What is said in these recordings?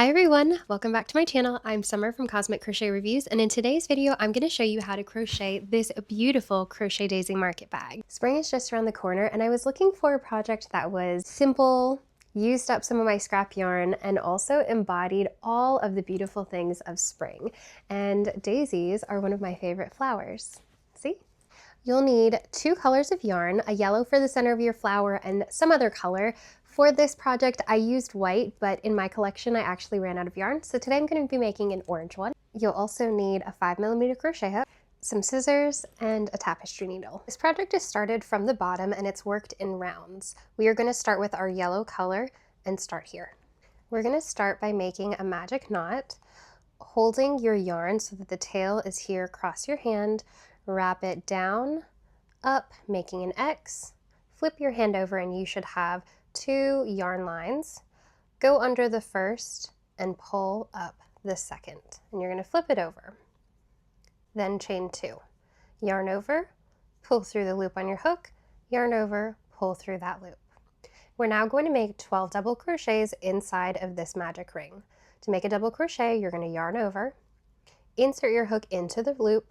Hi everyone, welcome back to my channel. I'm Summer from Cosmic Crochet Reviews, and in today's video I'm going to show you how to crochet this beautiful Crochet Daisy market bag. Spring is just around the corner and I was looking for a project that was simple, used up some of my scrap yarn, and also embodied all of the beautiful things of spring. And daisies are one of my favorite flowers. See? You'll need 2 colors of yarn, a yellow for the center of your flower and some other color. For this project, I used white, but in my collection, I actually ran out of yarn. So today I'm going to be making an orange one. You'll also need a 5mm crochet hook, some scissors, and a tapestry needle. This project is started from the bottom and it's worked in rounds. We are going to start with our yellow color and start here. We're going to start by making a magic knot, holding your yarn so that the tail is here across your hand. Wrap it down, up, making an X, flip your hand over and you should have 2 yarn lines. Go under the first and pull up the second. And you're going to flip it over. Then chain 2. Yarn over, pull through the loop on your hook, yarn over, pull through that loop. We're now going to make 12 double crochets inside of this magic ring. To make a double crochet, you're going to yarn over, insert your hook into the loop,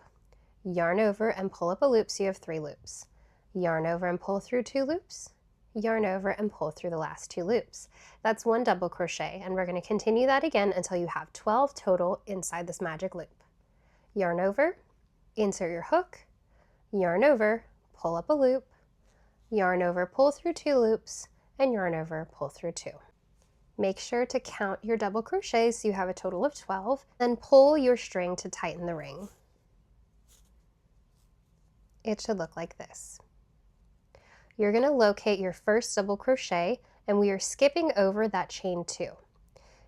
yarn over and pull up a loop so you have 3 loops. Yarn over and pull through 2 loops, yarn over and pull through the last 2 loops. That's 1 double crochet, and we're going to continue that again until you have 12 total inside this magic loop. Yarn over, insert your hook, yarn over, pull up a loop, yarn over, pull through 2 loops, and yarn over, pull through 2. Make sure to count your double crochets so you have a total of 12, then pull your string to tighten the ring. It should look like this. You're going to locate your first double crochet and we are skipping over that chain 2.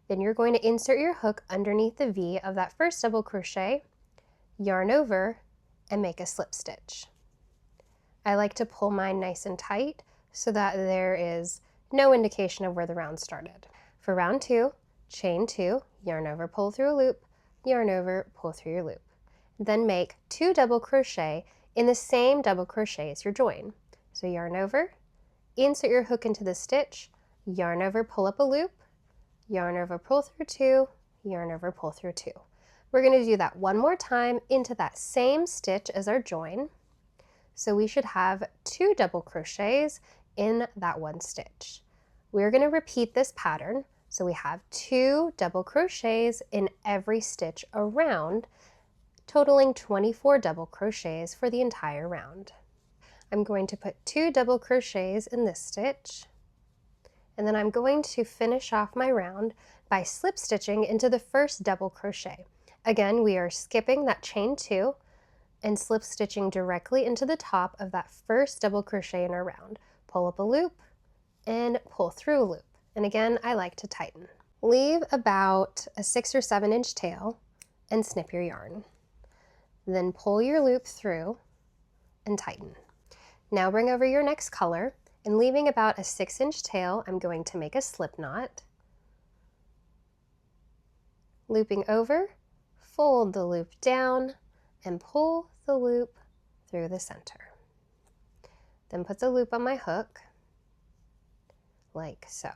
Then you're going to insert your hook underneath the V of that first double crochet, yarn over, and make a slip stitch. I like to pull mine nice and tight so that there is no indication of where the round started. For round 2, chain 2, yarn over, pull through a loop, yarn over, pull through your loop. Then make 2 double crochet in the same double crochet as your join. So yarn over, insert your hook into the stitch, yarn over, pull up a loop, yarn over, pull through 2, yarn over, pull through 2. We're going to do that one more time into that same stitch as our join. So we should have 2 double crochets in that one stitch. We're going to repeat this pattern. So we have 2 double crochets in every stitch around, totaling 24 double crochets for the entire round. I'm going to put 2 double crochets in this stitch, and then I'm going to finish off my round by slip stitching into the first double crochet. Again, we are skipping that chain 2 and slip stitching directly into the top of that first double crochet in our round. Pull up a loop and pull through a loop. And again, I like to tighten. Leave about a 6 or 7 inch tail and snip your yarn. Then pull your loop through and tighten. Now bring over your next color, and leaving about a 6 inch tail, I'm going to make a slip knot. Looping over, fold the loop down, and pull the loop through the center. Then put the loop on my hook, like so.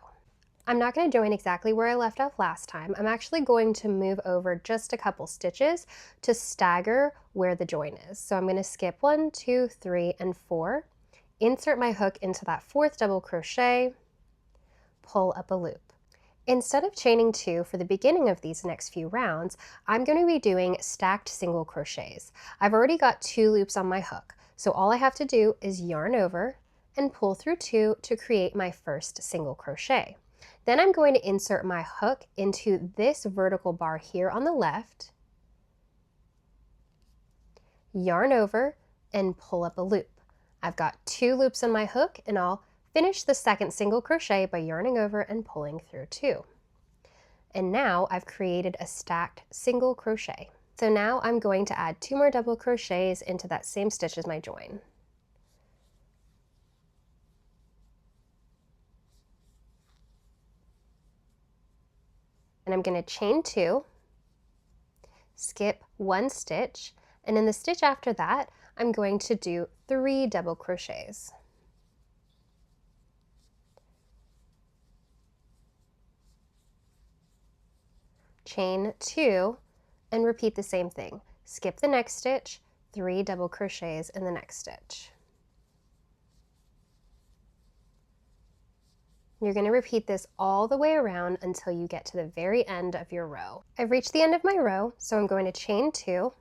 I'm not going to join exactly where I left off last time. I'm actually going to move over just a couple stitches to stagger where the join is. So I'm going to skip 1, 2, 3, and 4, insert my hook into that 4th double crochet, pull up a loop. Instead of chaining 2 for the beginning of these next few rounds, I'm going to be doing stacked single crochets. I've already got 2 loops on my hook, so all I have to do is yarn over and pull through 2 to create my first single crochet. Then I'm going to insert my hook into this vertical bar here on the left, yarn over, and pull up a loop. I've got 2 loops on my hook, and I'll finish the second single crochet by yarning over and pulling through 2. And now I've created a stacked single crochet. So now I'm going to add 2 more double crochets into that same stitch as my join. And I'm going to chain 2, skip 1 stitch, and in the stitch after that, I'm going to do 3 double crochets. chain 2, and repeat the same thing. Skip the next stitch, 3 double crochets in the next stitch. You're going to repeat this all the way around until you get to the very end of your row. I've reached the end of my row, so I'm going to chain 2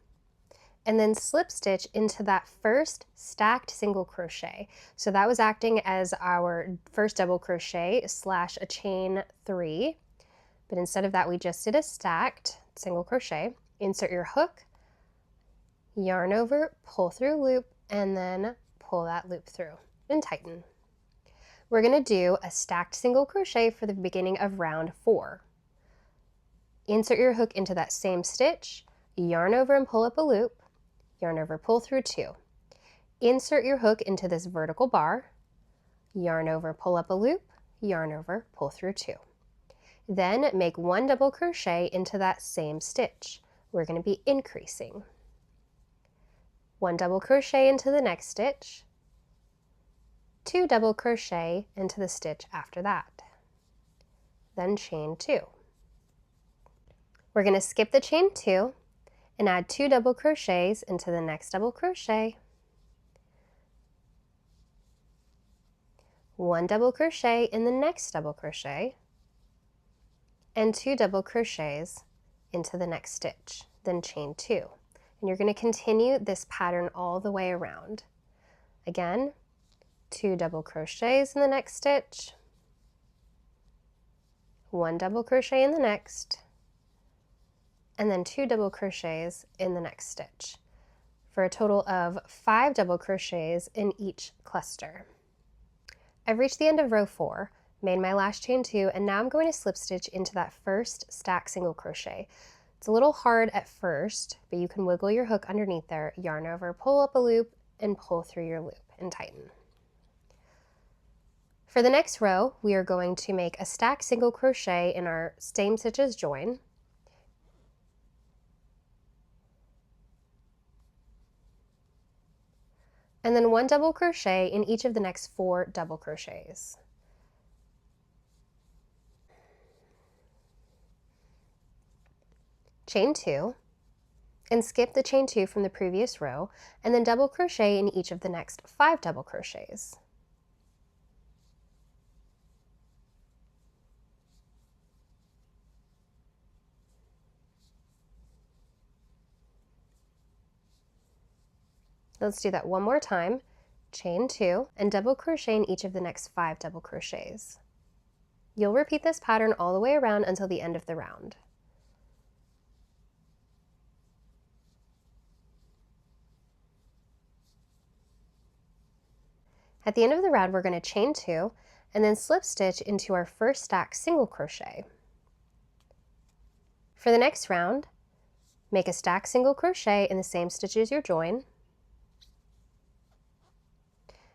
and then slip stitch into that first stacked single crochet. So that was acting as our first double crochet slash a chain 3, but instead of that we just did a stacked single crochet. Insert your hook, yarn over, pull through loop, and then pull that loop through and tighten. We're going to do a stacked single crochet for the beginning of round 4. Insert your hook into that same stitch, yarn over and pull up a loop, yarn over, pull through 2. Insert your hook into this vertical bar, yarn over, pull up a loop, yarn over, pull through 2. Then make 1 double crochet into that same stitch. We're going to be increasing. 1 double crochet into the next stitch, 2 double crochet into the stitch after that, then chain 2. We're going to skip the chain 2 and add 2 double crochets into the next double crochet, 1 double crochet in the next double crochet, and 2 double crochets into the next stitch, then chain 2. And you're going to continue this pattern all the way around. Again, 2 double crochets in the next stitch, 1 double crochet in the next, and then 2 double crochets in the next stitch, for a total of 5 double crochets in each cluster. I've reached the end of row 4, made my last chain 2, and now I'm going to slip stitch into that first stack single crochet. It's a little hard at first, but you can wiggle your hook underneath there, yarn over, pull up a loop, and pull through your loop and tighten. For the next row, we are going to make a stack single crochet in our same stitches join. And then 1 double crochet in each of the next 4 double crochets. Chain 2, and skip the chain 2 from the previous row, and then double crochet in each of the next 5 double crochets. Let's do that one more time. Chain 2 and double crochet in each of the next 5 double crochets. You'll repeat this pattern all the way around until the end of the round. At the end of the round, we're going to chain 2 and then slip stitch into our first stack single crochet. For the next round, make a stack single crochet in the same stitches you join,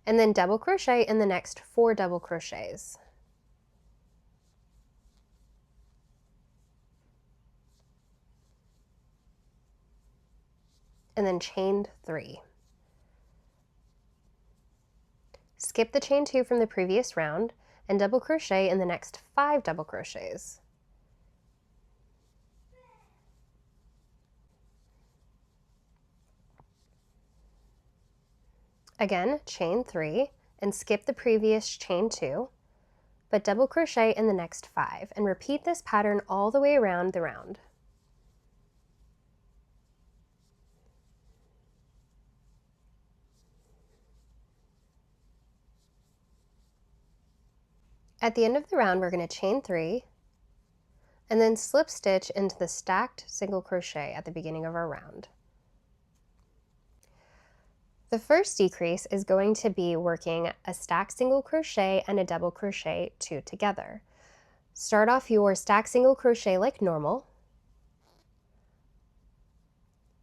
and then double crochet in the next 4 double crochets. And then chain 3. Skip the chain 2 from the previous round and double crochet in the next 5 double crochets. Again, chain 3 and skip the previous chain 2, but double crochet in the next 5 and repeat this pattern all the way around the round. At the end of the round, we're going to chain 3 and then slip stitch into the stacked single crochet at the beginning of our round. The first decrease is going to be working a stacked single crochet and a double crochet 2 together. Start off your stacked single crochet like normal.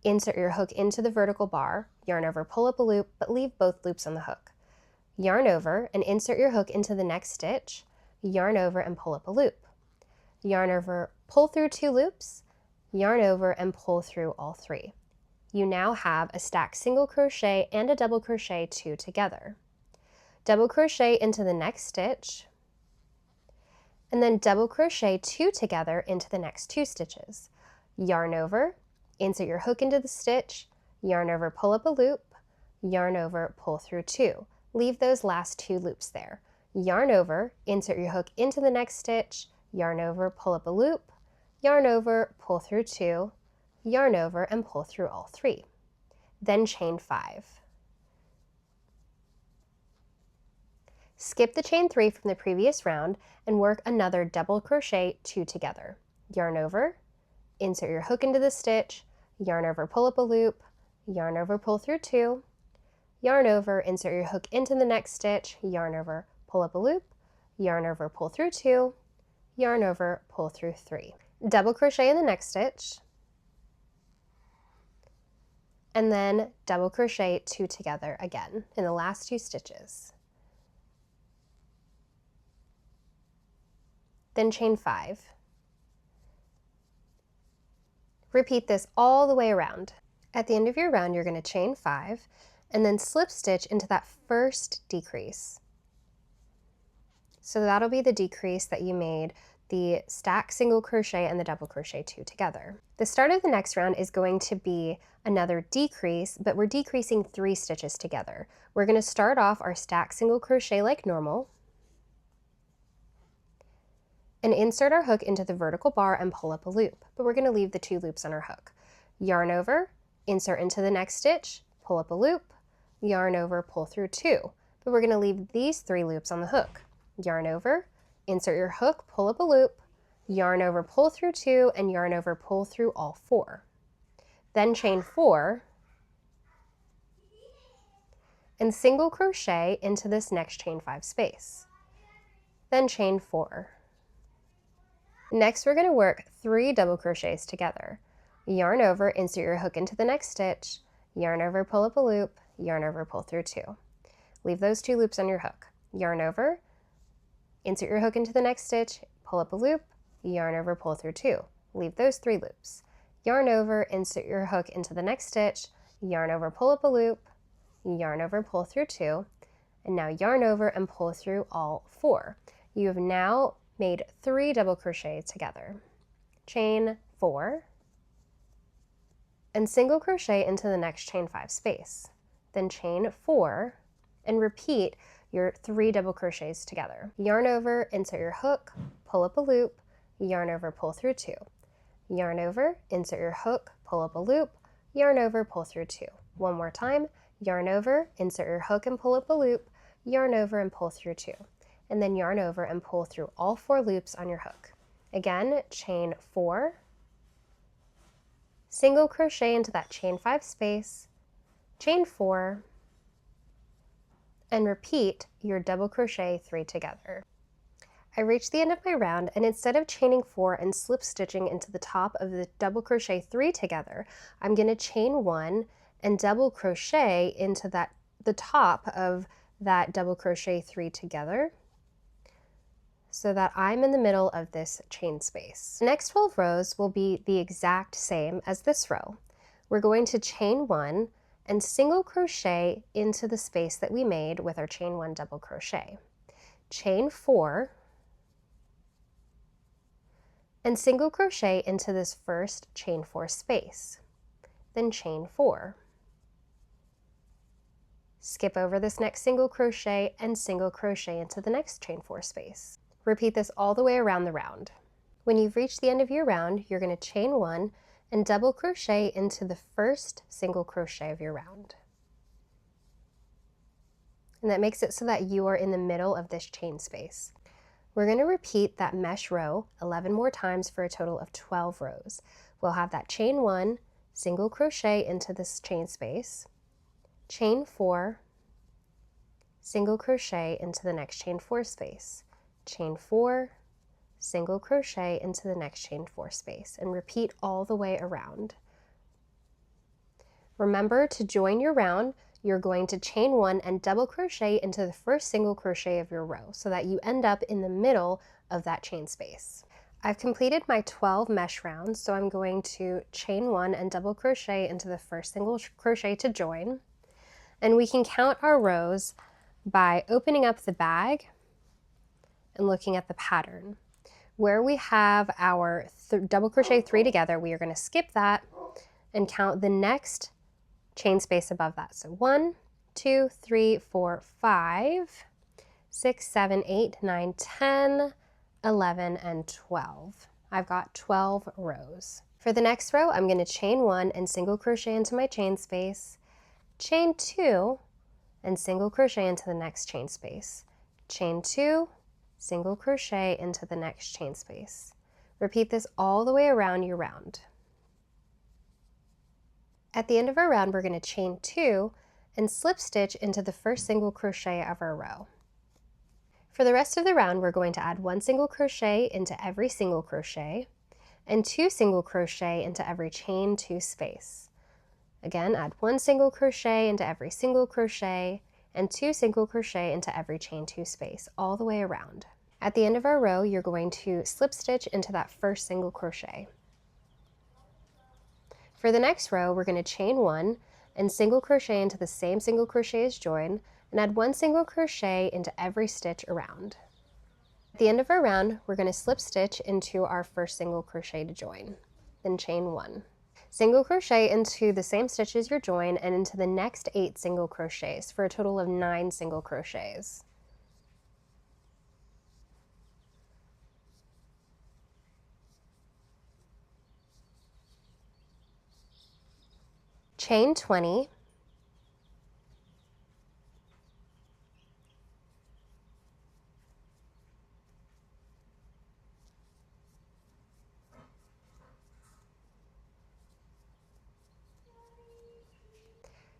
Insert your hook into the vertical bar, yarn over, pull up a loop, but leave both loops on the hook. Yarn over and insert your hook into the next stitch, yarn over and pull up a loop. Yarn over, pull through 2 loops, yarn over and pull through all 3. You now have a stacked single crochet and a double crochet 2 together. Double crochet into the next stitch, and then double crochet 2 together into the next 2 stitches. Yarn over, insert your hook into the stitch, yarn over, pull up a loop, yarn over, pull through 2. Leave those last 2 loops there. Yarn over, insert your hook into the next stitch, yarn over, pull up a loop, yarn over, pull through 2, yarn over, and pull through all 3. Then chain 5. Skip the chain 3 from the previous round and work another double crochet 2 together. Yarn over, insert your hook into the stitch, yarn over, pull up a loop, yarn over, pull through 2, yarn over, insert your hook into the next stitch, yarn over, pull up a loop, yarn over, pull through 2, yarn over, pull through 3. Double crochet in the next stitch, and then double crochet 2 together again in the last 2 stitches. Then chain 5. Repeat this all the way around. At the end of your round, you're going to chain 5 and then slip stitch into that first decrease. So that'll be the decrease that you made the stack single crochet and the double crochet 2 together. The start of the next round is going to be another decrease, but we're decreasing 3 stitches together. We're going to start off our stack single crochet like normal and insert our hook into the vertical bar and pull up a loop, but we're going to leave the 2 loops on our hook. Yarn over, insert into the next stitch, pull up a loop, yarn over, pull through 2, but we're going to leave these 3 loops on the hook. Yarn over, insert your hook, pull up a loop, yarn over, pull through 2, and yarn over, pull through all 4. Then chain 4 and single crochet into this next chain 5 space. Then chain 4. Next, we're going to work 3 double crochets together. Yarn over, insert your hook into the next stitch, yarn over, pull up a loop, yarn over, pull through 2. Leave those 2 loops on your hook. Yarn over, insert your hook into the next stitch, pull up a loop, yarn over, pull through 2. Leave those 3 loops. Yarn over, insert your hook into the next stitch, yarn over, pull up a loop, yarn over, pull through 2, and now yarn over and pull through all 4. You have now made 3 double crochets together. Chain 4 and single crochet into the next chain 5 space. Then chain 4 and repeat your 3 double crochets together. Yarn over, insert your hook, pull up a loop, yarn over, pull through 2. Yarn over, insert your hook, pull up a loop, yarn over, pull through 2. One more time, yarn over, insert your hook and pull up a loop, yarn over and pull through 2. And then yarn over and pull through all 4 loops on your hook. Again, chain 4, single crochet into that chain 5 space, chain 4, and repeat your double crochet 3 together. I reached the end of my round, and instead of chaining 4 and slip stitching into the top of the double crochet 3 together, I'm going to chain 1 and double crochet into the top of that double crochet 3 together, so that I'm in the middle of this chain space. The next 12 rows will be the exact same as this row. We're going to chain 1 and single crochet into the space that we made with our chain 1 double crochet. Chain 4 and single crochet into this first chain 4 space. Then chain 4. Skip over this next single crochet and single crochet into the next chain 4 space. Repeat this all the way around the round. When you've reached the end of your round, you're going to chain 1 and double crochet into the first single crochet of your round. And that makes it so that you are in the middle of this chain space. We're going to repeat that mesh row 11 more times for a total of 12 rows. We'll have that chain 1, single crochet into this chain space, chain 4, single crochet into the next chain 4 space, chain 4, single crochet into the next chain 4 space, and repeat all the way around. Remember to join your round, you're going to chain 1 and double crochet into the first single crochet of your row so that you end up in the middle of that chain space. I've completed my 12 mesh rounds, so I'm going to chain 1 and double crochet into the first single crochet to join. And we can count our rows by opening up the bag and looking at the pattern. Where we have our double crochet 3 together, we are going to skip that and count the next chain space above that. So 1, 2, 3, 4, 5, 6, 7, 8, 9, 10, 11, and 12. I've got 12 rows. For the next row, I'm going to chain 1 and single crochet into my chain space, chain 2, and single crochet into the next chain space, chain 2, single crochet into the next chain space. Repeat this all the way around your round. At the end of our round, we're going to chain 2 and slip stitch into the first single crochet of our row. For the rest of the round, we're going to add 1 single crochet into every single crochet and 2 single crochet into every chain 2 space. Again, add 1 single crochet into every single crochet and 2 single crochet into every chain 2 space all the way around. At the end of our row, you're going to slip stitch into that first single crochet. For the next row, we're going to chain 1 and single crochet into the same single crochet as join and add 1 single crochet into every stitch around. At the end of our round, we're going to slip stitch into our first single crochet to join, then chain 1. Single crochet into the same stitch as your join and into the next 8 single crochets for a total of 9 single crochets. Chain 20,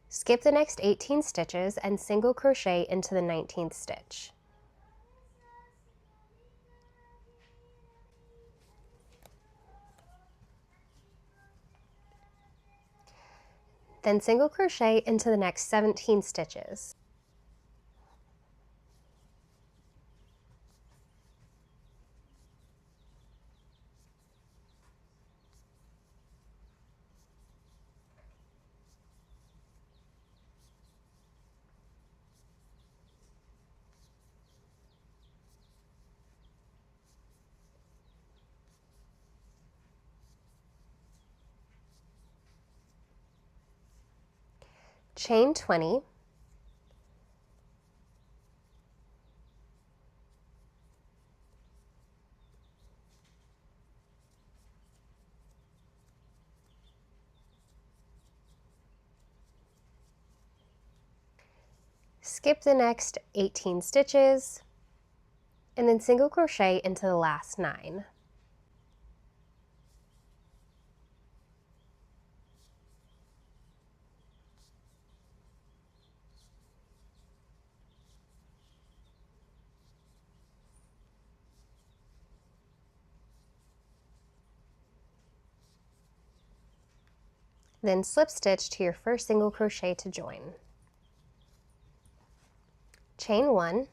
skip the next 18 stitches and single crochet into the 19th stitch. Then single crochet into the next 17 stitches. Chain 20, skip the next 18 stitches, and then single crochet into the last 9. Then slip stitch to your first single crochet to join. Chain 1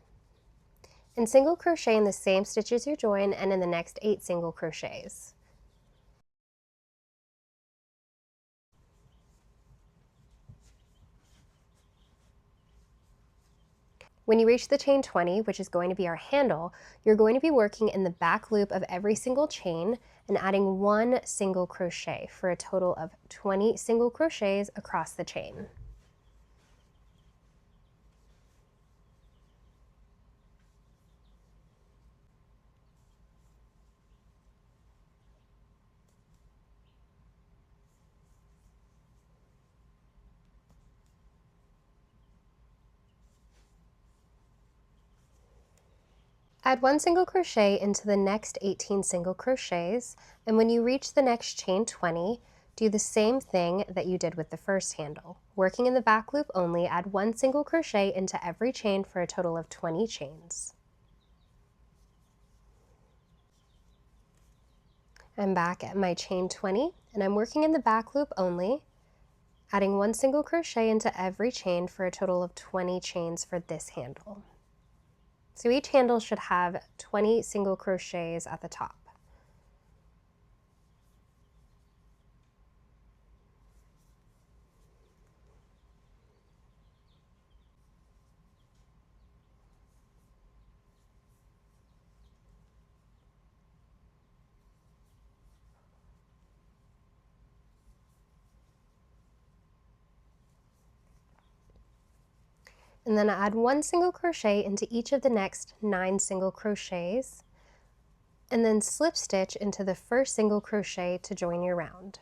and single crochet in the same stitch as you join and in the next 8 single crochets. When you reach the chain 20, which is going to be our handle, you're going to be working in the back loop of every single chain and adding 1 single crochet for a total of 20 single crochets across the chain. Add 1 single crochet into the next 18 single crochets, and when you reach the next chain 20, do the same thing that you did with the first handle. Working in the back loop only, add 1 single crochet into every chain for a total of 20 chains. I'm back at my chain 20, and I'm working in the back loop only, adding 1 single crochet into every chain for a total of 20 chains for this handle. So each handle should have 20 single crochets at the top. And then add 1 single crochet into each of the next 9 single crochets, and then slip stitch into the first single crochet to join your round.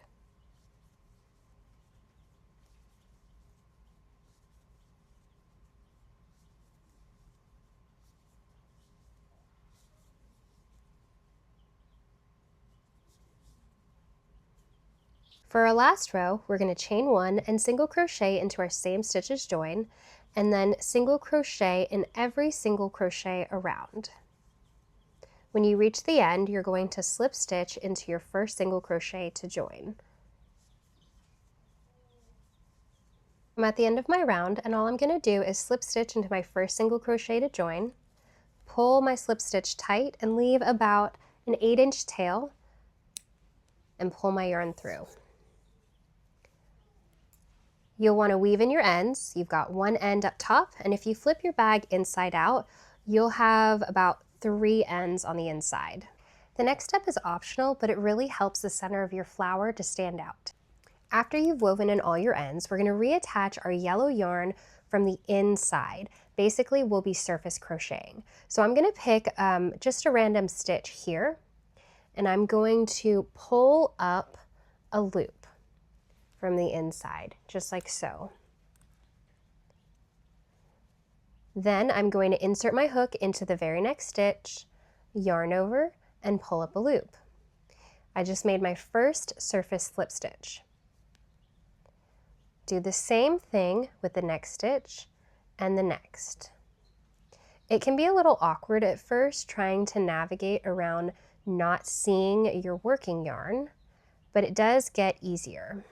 For our last row, we're going to chain 1 and single crochet into our same stitches join, and then single crochet in every single crochet around. When you reach the end, you're going to slip stitch into your first single crochet to join. I'm at the end of my round, and all I'm going to do is slip stitch into my first single crochet to join, pull my slip stitch tight and leave about an 8-inch tail, and pull my yarn through. You'll want to weave in your ends. You've got one end up top, and if you flip your bag inside out, you'll have about 3 ends on the inside. The next step is optional, but it really helps the center of your flower to stand out. After you've woven in all your ends, we're going to reattach our yellow yarn from the inside. Basically, we'll be surface crocheting. So I'm going to pick just a random stitch here, and I'm going to pull up a loop from the inside, just like so. Then I'm going to insert my hook into the very next stitch, yarn over, and pull up a loop. I just made my first surface slip stitch. Do the same thing with the next stitch and the next. It can be a little awkward at first trying to navigate around not seeing your working yarn, but it does get easier.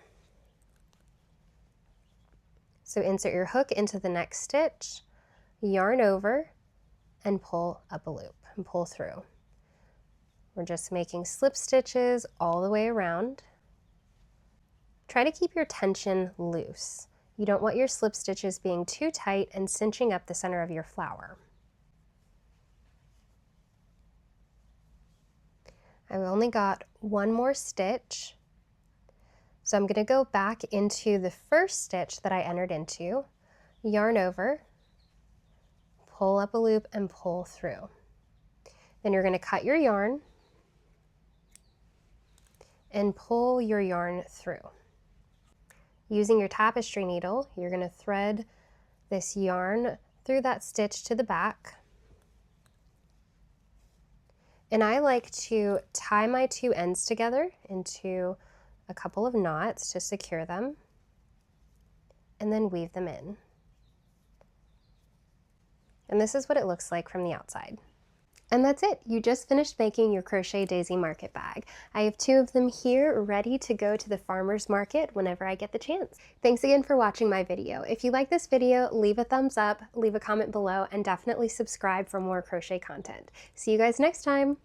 So insert your hook into the next stitch, yarn over, and pull up a loop and pull through. We're just making slip stitches all the way around. Try to keep your tension loose. You don't want your slip stitches being too tight and cinching up the center of your flower. I've only got one more stitch. So I'm going to go back into the first stitch that I entered into, yarn over, pull up a loop, and pull through. Then you're going to cut your yarn and pull your yarn through. Using your tapestry needle, you're going to thread this yarn through that stitch to the back. And I like to tie my 2 ends together into a couple of knots to secure them, and then weave them in. And this is what it looks like from the outside. And that's it. You just finished making your Crochet Daisy Market bag. I have 2 of them here ready to go to the farmer's market whenever I get the chance. Thanks again for watching my video. If you like this video, leave a thumbs up, leave a comment below, and definitely subscribe for more crochet content. See you guys next time.